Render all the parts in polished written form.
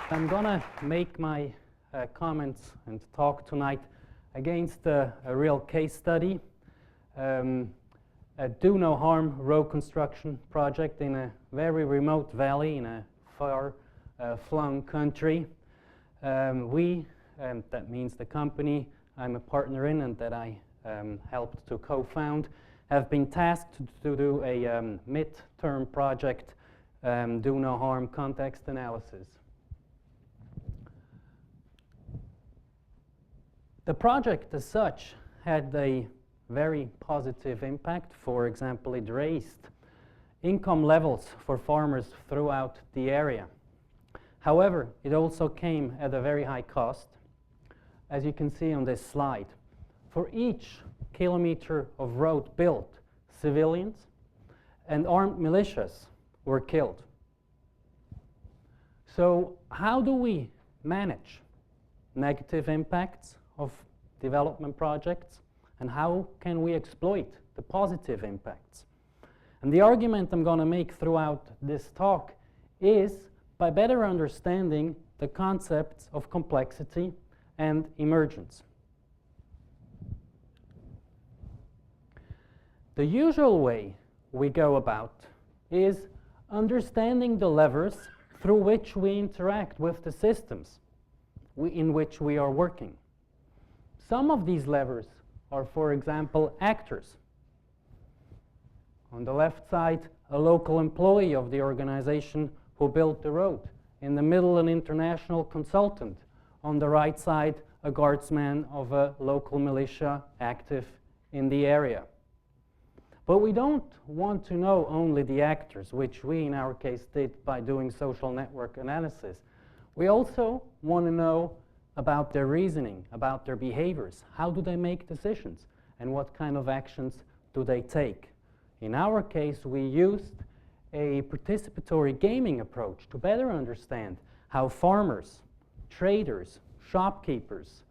I'm gonna make my comments and talk tonight against a real case study, a do no harm road construction project in a very remote valley in a far flung country. That means the company I'm a partner in and that I helped to co-found, have been tasked to do a mid-term project, do no harm context analysis. The project as such had a very positive impact. For example, it raised income levels for farmers throughout the area. However, it also came at a very high cost, as you can see on this slide. For each kilometer of road built, civilians and armed militias were killed. So how do we manage negative impacts of development projects, and how can we exploit the positive impacts? And the argument I'm going to make throughout this talk is by better understanding the concepts of complexity and emergence. The usual way we go about is understanding the levers through which we interact with the systems in which we are working. Some of these levers are, for example, actors. On the left side, a local employee of the organization who built the road. In the middle, an international consultant. On the right side, a guardsman of a local militia active in the area. But we don't want to know only the actors, which we in our case did by doing social network analysis. We also want to know about their reasoning, about their behaviors. How do they make decisions? And what kind of actions do they take? In our case, we used a participatory gaming approach to better understand how farmers, traders, shopkeepers,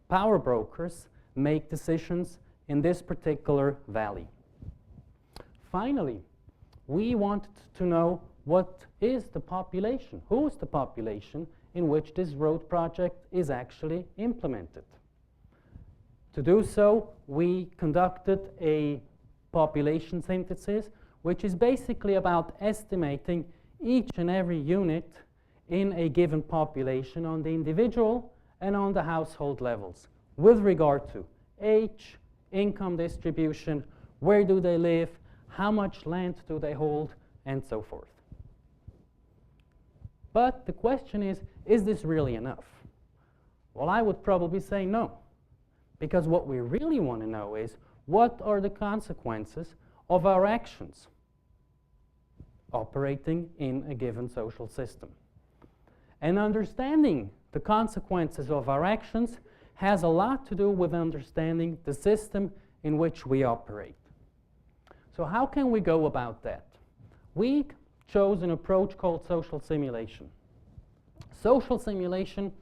power brokers make decisions in this particular valley. Finally, we wanted to know what is the population, who is the population in which this road project is actually implemented. To do so, we conducted a population synthesis, which is basically about estimating each and every unit in a given population on the individual and on the household levels with regard to age, income distribution, where do they live, how much land do they hold, and so forth. But the question is this really enough? Well, I would probably say no, because what we really want to know is what are the consequences of our actions operating in a given social system. And understanding the consequences of our actions has a lot to do with understanding the system in which we operate. So how can we go about that? We chose an approach called social simulation. Social simulation,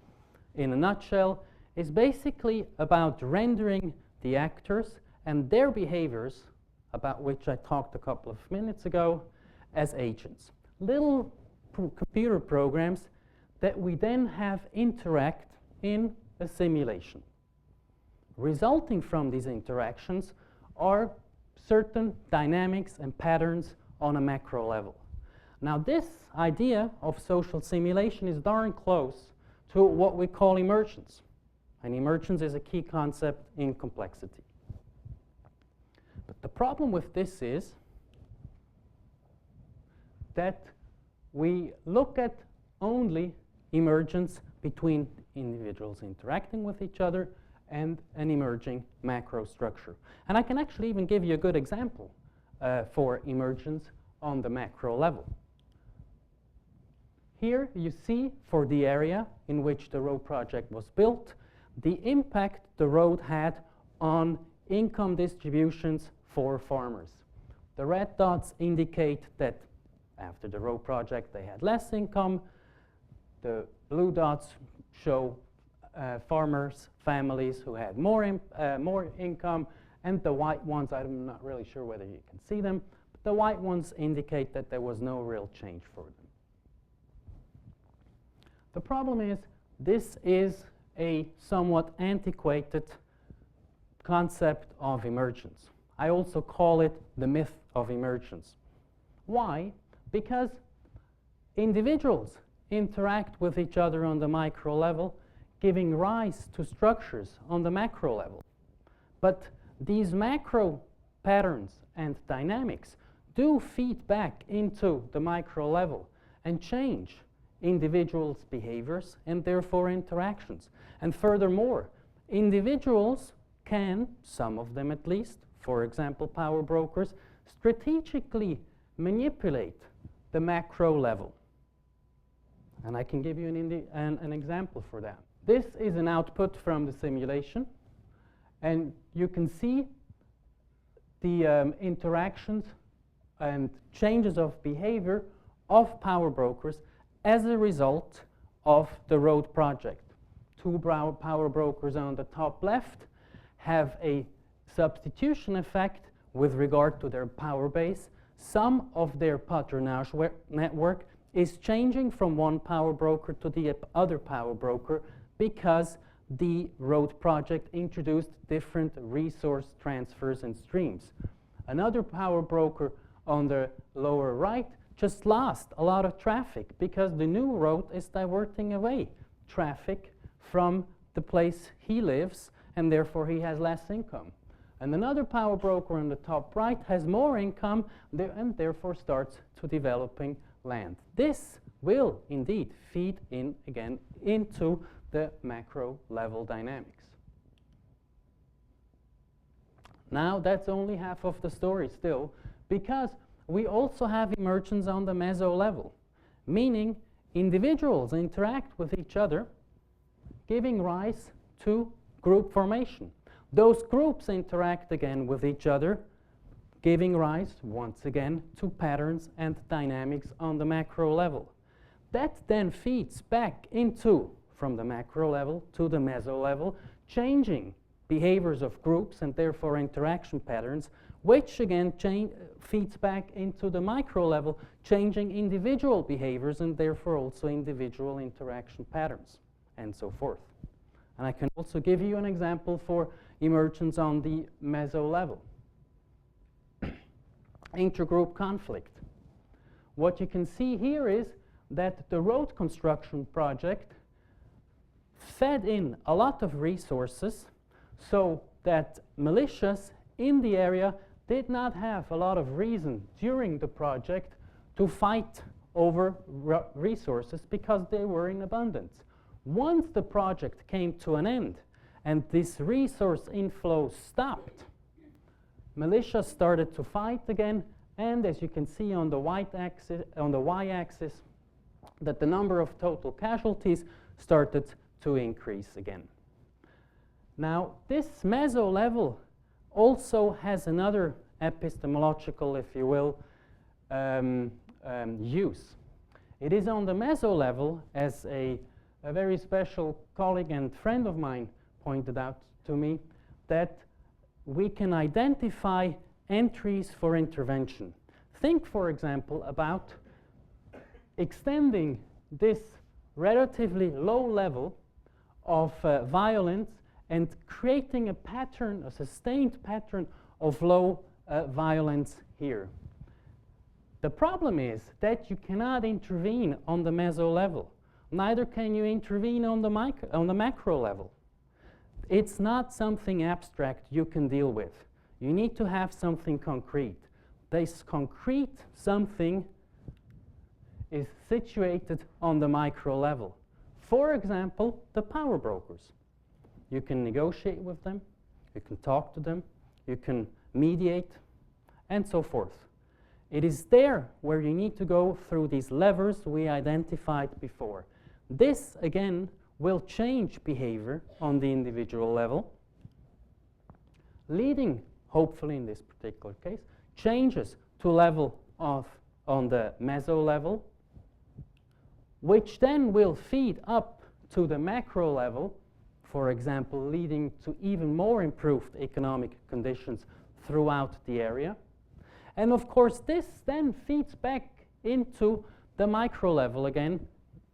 in a nutshell, is basically about rendering the actors and their behaviors, about which I talked a couple of minutes ago, as agents. Little computer programs that we then have interact in a simulation. Resulting from these interactions are certain dynamics and patterns on a macro level. Now, this idea of social simulation is darn close to what we call emergence. And emergence is a key concept in complexity. But the problem with this is that we look at only emergence between individuals interacting with each other and an emerging macro structure. And I can actually even give you a good example for emergence on the macro level. Here you see, for the area in which the road project was built, the impact the road had on income distributions for farmers. The red dots indicate that after the road project they had less income. The blue dots show farmers, families who had more income, and the white ones, I'm not really sure whether you can see them, but the white ones indicate that there was no real change for them. The problem is this is a somewhat antiquated concept of emergence. I also call it the myth of emergence. Why? Because individuals interact with each other on the micro level, giving rise to structures on the macro level. But these macro patterns and dynamics do feed back into the micro level and change individuals' behaviors and therefore interactions. And furthermore, individuals can, some of them at least, for example power brokers, strategically manipulate the macro level. And I can give you an example for that. This is an output from the simulation, and you can see the interactions and changes of behavior of power brokers as a result of the road project. Two power brokers on the top left have a substitution effect with regard to their power base. Some of their patronage network is changing from one power broker to the other power broker because the road project introduced different resource transfers and streams. Another power broker on the lower right just lost a lot of traffic because the new road is diverting away traffic from the place he lives, and therefore he has less income. And another power broker on the top right has more income and therefore starts to developing land. This will indeed feed in again into the macro level dynamics. Now that's only half of the story still, because we also have emergence on the meso level, meaning individuals interact with each other, giving rise to group formation. Those groups interact again with each other, giving rise, once again, to patterns and dynamics on the macro level. That then feeds back into, from the macro level to the meso level, changing behaviors of groups and therefore interaction patterns, which again feeds back into the micro level, changing individual behaviors and therefore also individual interaction patterns, and so forth. And I can also give you an example for emergence on the meso level. Intergroup conflict. What you can see here is that the road construction project fed in a lot of resources so that militias in the area did not have a lot of reason during the project to fight over resources because they were in abundance. Once the project came to an end and this resource inflow stopped, militias started to fight again, and as you can see on the y-axis, that the number of total casualties started to increase again. Now, this meso level also has another epistemological, if you will, use. It is on the meso level, as a very special colleague and friend of mine pointed out to me, that we can identify entries for intervention. Think, for example, about extending this relatively low level of violence and creating a pattern, a sustained pattern of low violence here. The problem is that you cannot intervene on the meso level. Neither can you intervene on the macro level. It's not something abstract you can deal with. You need to have something concrete. This concrete something is situated on the micro level. For example, the power brokers. You can negotiate with them, you can talk to them, you can mediate, and so forth. It is there where you need to go through these levers we identified before. This, again, will change behavior on the individual level, leading, hopefully in this particular case, changes to level of on the meso level, which then will feed up to the macro level, for example, leading to even more improved economic conditions throughout the area. And of course, this then feeds back into the micro level again,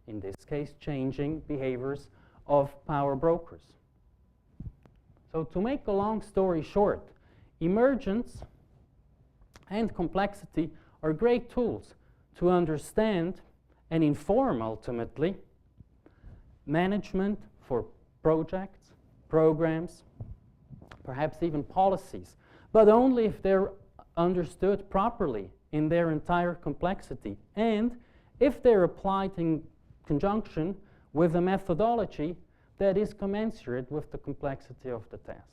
in this case, changing behaviors of power brokers. So to make a long story short, emergence and complexity are great tools to understand and inform, ultimately, management for projects, programs, perhaps even policies, but only if they're understood properly in their entire complexity and if they're applied in conjunction with a methodology that is commensurate with the complexity of the task.